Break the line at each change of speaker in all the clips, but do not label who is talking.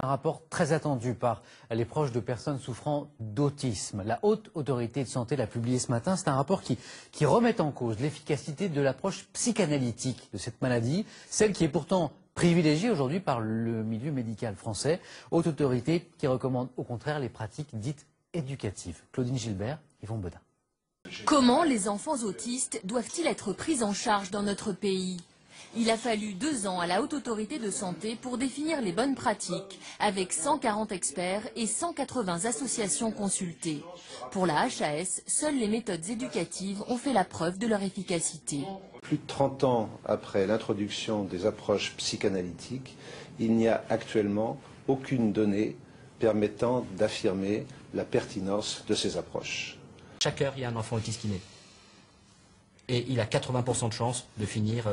Un rapport très attendu par les proches de personnes souffrant d'autisme. La Haute Autorité de Santé l'a publié ce matin. C'est un rapport qui remet en cause l'efficacité de l'approche psychanalytique de cette maladie, celle qui est pourtant privilégiée aujourd'hui par le milieu médical français. Haute Autorité qui recommande au contraire les pratiques dites éducatives. Claudine Gilbert, Yvon Bedin.
Comment les enfants autistes doivent-ils être pris en charge dans notre pays ? Il a fallu 2 ans à la Haute Autorité de Santé pour définir les bonnes pratiques, avec 140 experts et 180 associations consultées. Pour la HAS, seules les méthodes éducatives ont fait la preuve de leur efficacité.
Plus de 30 ans après l'introduction des approches psychanalytiques, il n'y a actuellement aucune donnée permettant d'affirmer la pertinence de ces approches.
Chaque heure, il y a un enfant autiste qui naît. Et il a 80% de chances de finir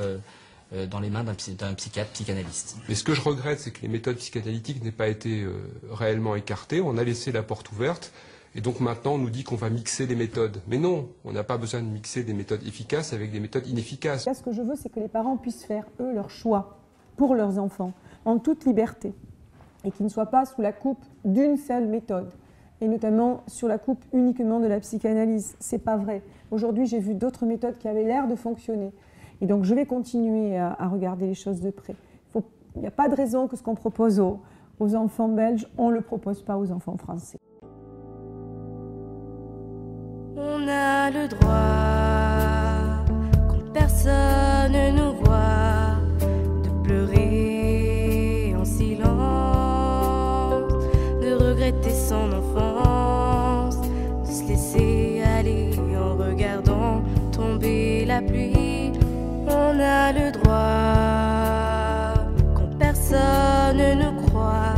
dans les mains d'un psychiatre, psychanalyste.
Mais ce que je regrette, c'est que les méthodes psychanalytiques n'aient pas été réellement écartées. On a laissé la porte ouverte. Et donc maintenant, on nous dit qu'on va mixer des méthodes. Mais non, on n'a pas besoin de mixer des méthodes efficaces avec des méthodes inefficaces.
Là, ce que je veux, c'est que les parents puissent faire, eux, leur choix pour leurs enfants, en toute liberté. Et qu'ils ne soient pas sous la coupe d'une seule méthode. Et notamment sur la coupe uniquement de la psychanalyse. C'est pas vrai. Aujourd'hui, j'ai vu d'autres méthodes qui avaient l'air de fonctionner. Et donc, je vais continuer à regarder les choses de près. Il n'y a pas de raison que ce qu'on propose aux enfants belges, on ne le propose pas aux enfants français.
On a le droit, quand personne ne nous voit, de pleurer en silence, de regretter son enfance, de se laisser aller en regardant tomber la pluie. On a le droit, quand personne ne nous croit,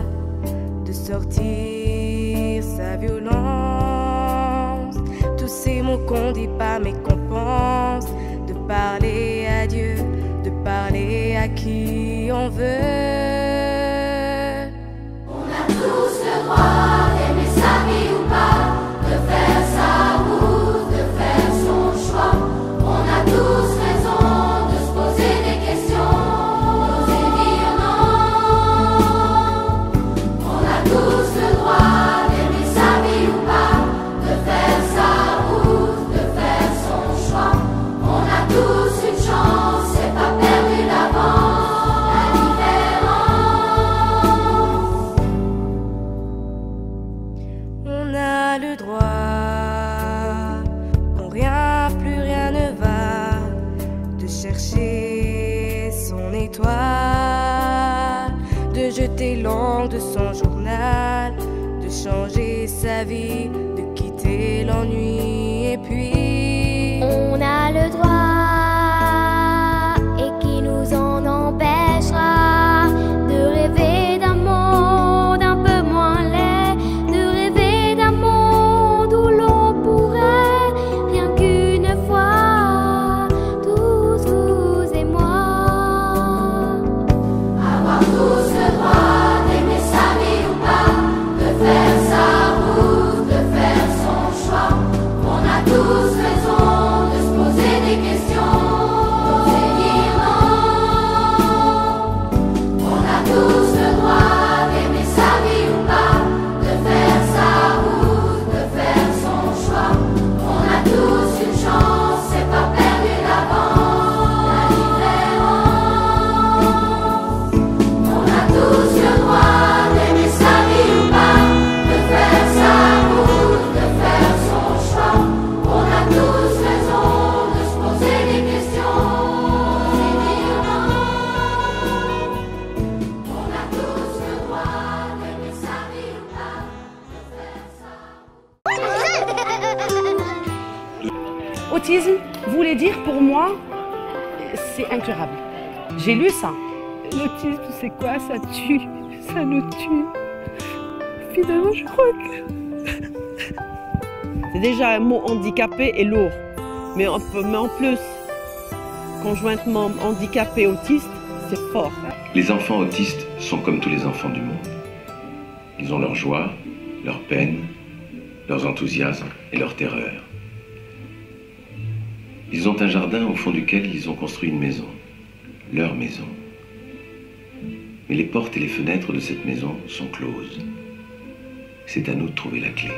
de sortir sa violence. Tous ces mots qu'on dit pas mais qu'on pense, de parler à Dieu, de parler à qui on veut.
On a tous le droit d'aimer sa vie ou pas, de faire sa route, de faire son choix. On a tous raison de se poser des questions, d'oser dire non. On a tous le droit d'aimer sa vie ou pas, de faire sa route, de faire son choix. On a tous une chance, c'est pas perdu d'avance, la différence.
On a le droit, quand rien, plus rien ne va, de chercher son étoile, de jeter l'encre de son journal, de changer sa vie, de quitter l'ennui. Et puis
on a le droit, et qui nous en empêchera de rêver d'un monde un peu moins laid, de rêver d'un monde où l'on pourrait, rien qu'une fois, tous vous et moi,
Avoir tous le droit d'aimer sa vie ou pas, de faire sa route, de faire son choix. On a tous raison de se poser des questions, d'oser dire non. On a tous le droit d'aimer sa vie ou pas, de faire sa route, de faire son choix. On a tous une chance, c'est pas perdu d'avance, la différence. On a tous le droit d'aimer sa vie ou pas, de faire sa route, de faire son choix. On a tous raison de se poser des questions, d'oser dire non. On a tous le droit d'aimer sa vie ou pas, de faire sa
Autisme voulait dire pour moi, c'est incurable. J'ai lu ça. L'autisme, c'est quoi? Ça tue. Ça nous tue. Finalement, je crois que... C'est déjà un mot handicapé et lourd. Mais en plus, conjointement handicapé autiste, c'est fort.
Les enfants autistes sont comme tous les enfants du monde. Ils ont leurs joies, leurs peines, leurs enthousiasmes et leurs terreurs. Ils ont un jardin au fond duquel ils ont construit une maison, leur maison. Mais les portes et les fenêtres de cette maison sont closes. C'est à nous de trouver la clé.